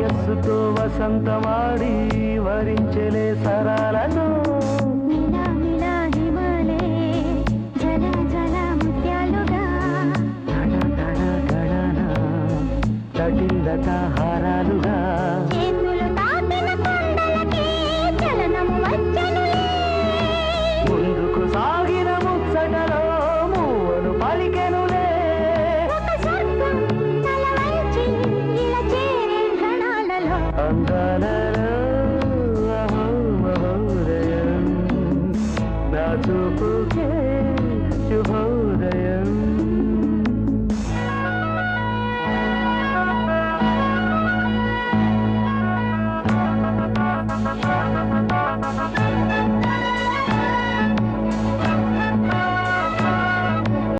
వయస్సుతో వసంతమాడి వరించలే సరాలను తటిల్లత హారాలుగా ముందుకు సాగిన ముచ్చటలో మూవను పలికెను